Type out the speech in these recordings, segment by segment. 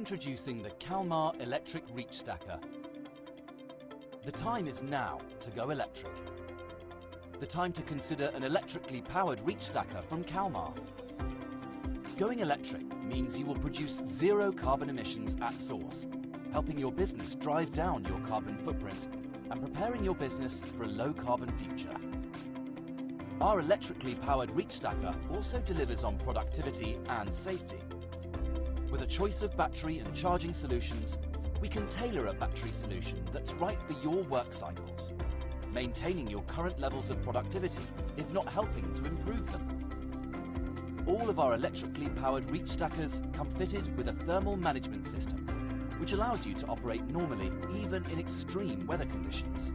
Introducing the Kalmar electric Reachstacker. The time is now to go electric. The time to consider an electrically powered Reachstacker from Kalmar. Going electric means you will produce zero carbon emissions at source, helping your business drive down your carbon footprint and preparing your business for a low carbon future. Our electrically powered Reachstacker also delivers on productivity and safety. With a choice of battery and charging solutions, we can tailor a battery solution that's right for your work cycles, maintaining your current levels of productivity, if not helping to improve them. All of our electrically powered Reachstackers come fitted with a thermal management system, which allows you to operate normally even in extreme weather conditions.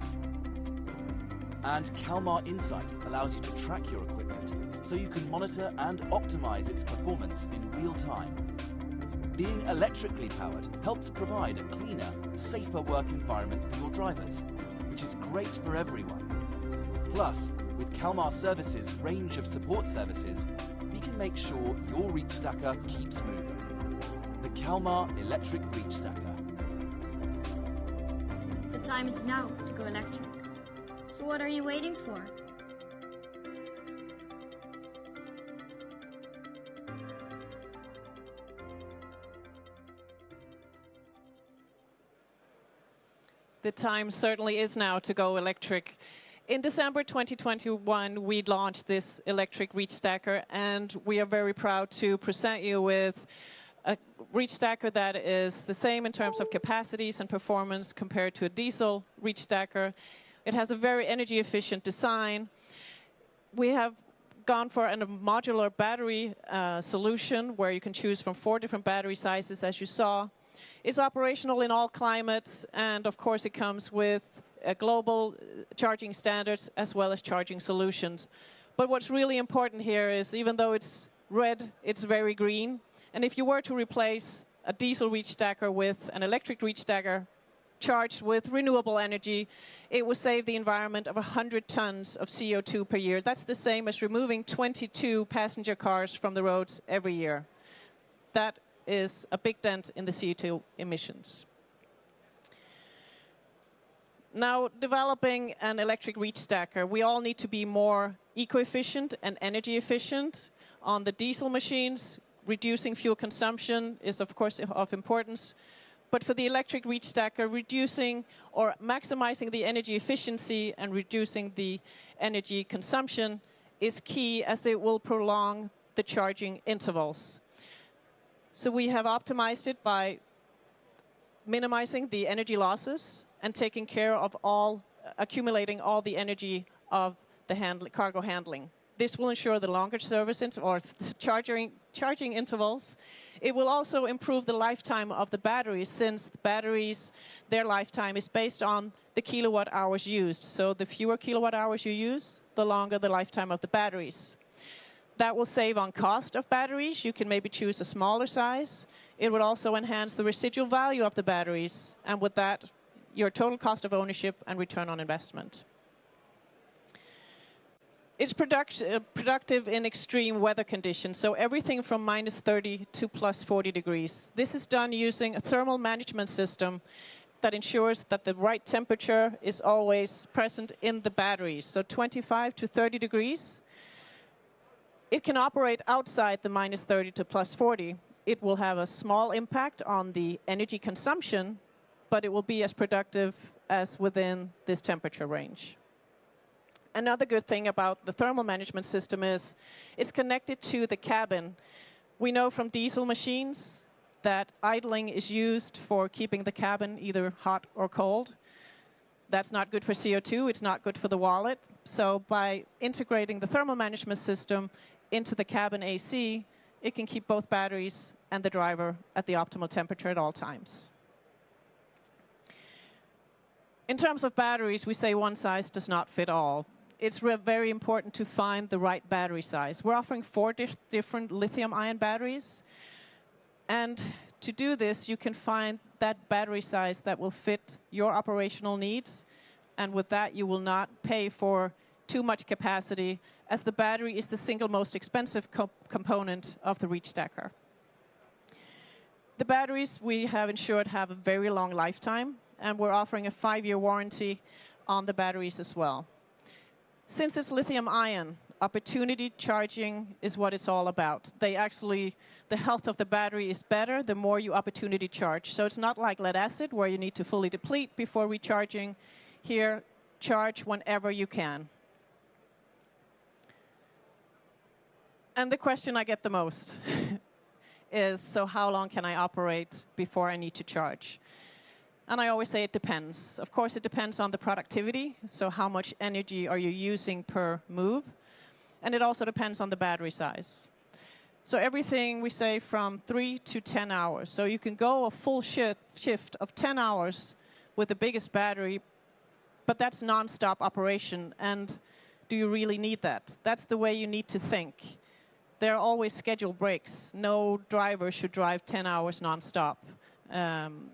And Kalmar Insight allows you to track your equipment so you can monitor and optimize its performance in real time. Being electrically powered helps provide a cleaner, safer work environment for your drivers, which is great for everyone. Plus, with Kalmar Services' range of support services, we can make sure your Reachstacker keeps moving. The Kalmar Electric Reachstacker. The time is now to go electric. So what are you waiting for? The time certainly is now to go electric. In December 2021, we launched this electric Reachstacker, and we are very proud to present you with a Reachstacker that is the same in terms of capacities and performance compared to a diesel Reachstacker. It has a very energy efficient design. We have gone for a modular battery solution where you can choose from 4 different battery sizes, as you saw. It's operational in all climates, and of course it comes with global charging standards as well as charging solutions. But what's really important here is, even though it's red, it's very green. And if you were to replace a diesel Reachstacker with an electric Reachstacker charged with renewable energy, it will save the environment of 100 tons of CO2 per year. That's the same as removing 22 passenger cars from the roads every year. That is a big dent in the CO2 emissions. Now, developing an electric Reachstacker, we all need to be more eco-efficient and energy efficient. On the diesel machines, reducing fuel consumption is of course of importance. But for the electric Reachstacker, reducing or maximizing the energy efficiency and reducing the energy consumption is key, as it will prolong the charging intervals. So we have optimized it by minimizing the energy losses and taking care of accumulating all the energy of the cargo handling. This will ensure the longer service or charging intervals. It will also improve the lifetime of the batteries, since the batteries, their lifetime is based on the kilowatt hours used. So the fewer kilowatt hours you use, the longer the lifetime of the batteries. That will save on cost of batteries. You can maybe choose a smaller size. It would also enhance the residual value of the batteries, and with that, your total cost of ownership and return on investment. It's productive in extreme weather conditions, so everything from -30 to +40 degrees. This is done using a thermal management system that ensures that the right temperature is always present in the batteries, so 25 to 30 degrees. It can operate outside the -30 to +40. It will have a small impact on the energy consumption, but it will be as productive as within this temperature range. Another good thing about the thermal management system is it's connected to the cabin. We know from diesel machines that idling is used for keeping the cabin either hot or cold. That's not good for CO2, it's not good for the wallet. So by integrating the thermal management system into the cabin AC, it can keep both batteries and the driver at the optimal temperature at all times. In terms of batteries, we say one size does not fit all. It's very important to find the right battery size. We're offering 4 different lithium-ion batteries. And to do this, you can find that battery size that will fit your operational needs. And with that, you will not pay for too much capacity, as the battery is the single most expensive component of the Reachstacker. The batteries we have ensured have a very long lifetime, and we're offering a 5-year warranty on the batteries as well. Since it's lithium-ion, opportunity charging is what it's all about. The health of the battery is better the more you opportunity charge. So it's not like lead-acid, where you need to fully deplete before recharging. Here, charge whenever you can. And the question I get the most is, so how long can I operate before I need to charge? And I always say it depends. Of course, it depends on the productivity, so how much energy are you using per move. And it also depends on the battery size. So everything we say from 3 to 10 hours. So you can go a full shift of 10 hours with the biggest battery, but that's non-stop operation. And do you really need that? That's the way you need to think. There are always scheduled breaks. No driver should drive 10 hours non-stop.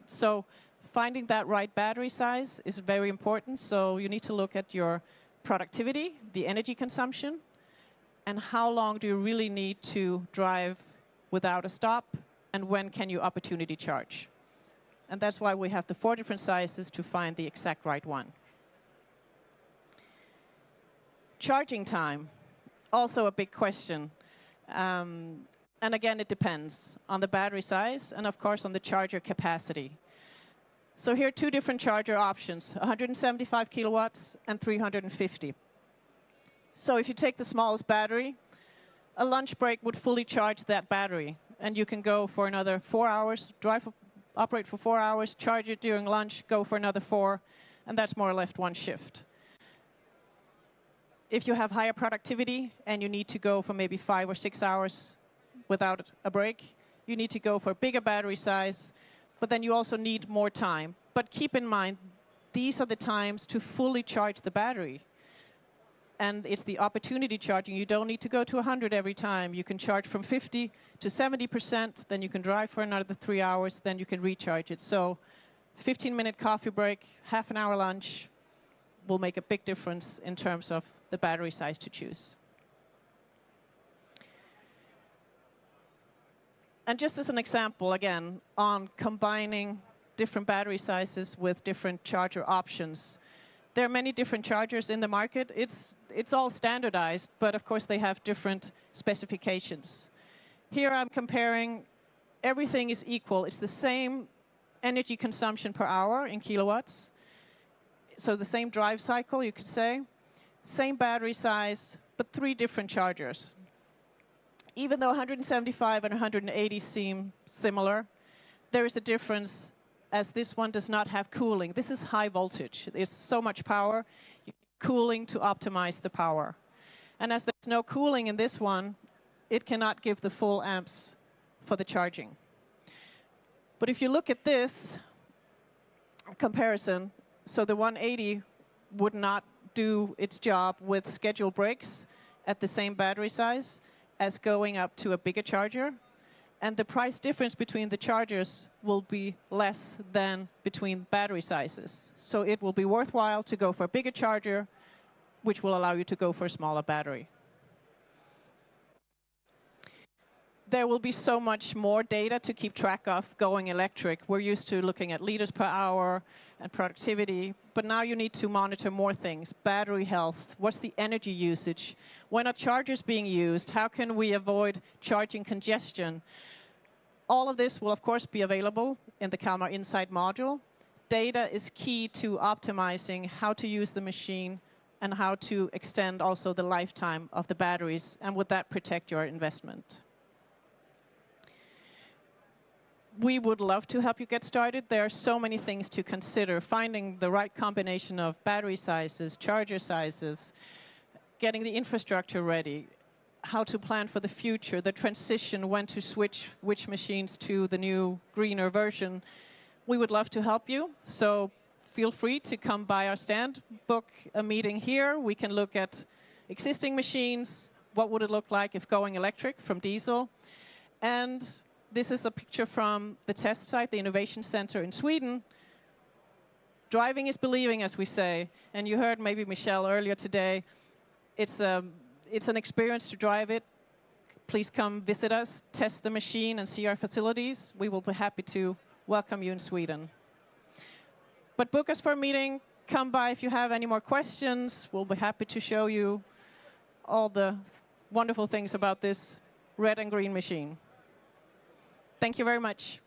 So finding that right battery size is very important. So you need to look at your productivity, the energy consumption, and how long do you really need to drive without a stop, and when can you opportunity charge? And that's why we have the 4 different sizes to find the exact right one. Charging time, also a big question. And again, it depends on the battery size and, of course, on the charger capacity. So here are 2 different charger options, 175 kilowatts and 350. So if you take the smallest battery, a lunch break would fully charge that battery. And you can go for another 4 hours, operate for 4 hours, charge it during lunch, go for another 4, and that's more or less one shift. If you have higher productivity and you need to go for maybe 5 or 6 hours without a break, you need to go for a bigger battery size, but then you also need more time. But keep in mind, these are the times to fully charge the battery. And it's the opportunity charging. You don't need to go to 100 every time. You can charge from 50 to 70%, then you can drive for another 3 hours, then you can recharge it. So 15-minute coffee break, half an hour lunch will make a big difference in terms of the battery size to choose. And just as an example, again, on combining different battery sizes with different charger options, there are many different chargers in the market. It's all standardized, but of course they have different specifications. Here I'm comparing, everything is equal. It's the same energy consumption per hour in kilowatts. So the same drive cycle, you could say. Same battery size, but 3 different chargers. Even though 175 and 180 seem similar, there is a difference, as this one does not have cooling. This is high voltage. There's so much power. You need cooling to optimize the power. And as there's no cooling in this one, it cannot give the full amps for the charging. But if you look at this comparison, so the 180 would not do its job with scheduled breaks at the same battery size as going up to a bigger charger. And the price difference between the chargers will be less than between battery sizes. So it will be worthwhile to go for a bigger charger, which will allow you to go for a smaller battery. There will be so much more data to keep track of going electric. We're used to looking at liters per hour and productivity, but now you need to monitor more things. Battery health, what's the energy usage? When are chargers being used? How can we avoid charging congestion? All of this will, of course, be available in the Kalmar Insight module. Data is key to optimizing how to use the machine and how to extend also the lifetime of the batteries, and with that, protect your investment. We would love to help you get started. There are so many things to consider. Finding the right combination of battery sizes, charger sizes, getting the infrastructure ready, how to plan for the future, the transition, when to switch which machines to the new, greener version. We would love to help you. So feel free to come by our stand, book a meeting here. We can look at existing machines. What would it look like if going electric from diesel? And this is a picture from the test site, the Innovation Center in Sweden. Driving is believing, as we say. And you heard maybe Michelle earlier today. It's an experience to drive it. please come visit us, test the machine, and see our facilities. We will be happy to welcome you in Sweden. But book us for a meeting. Come by if you have any more questions. We'll be happy to show you all the wonderful things about this red and green machine. Thank you very much.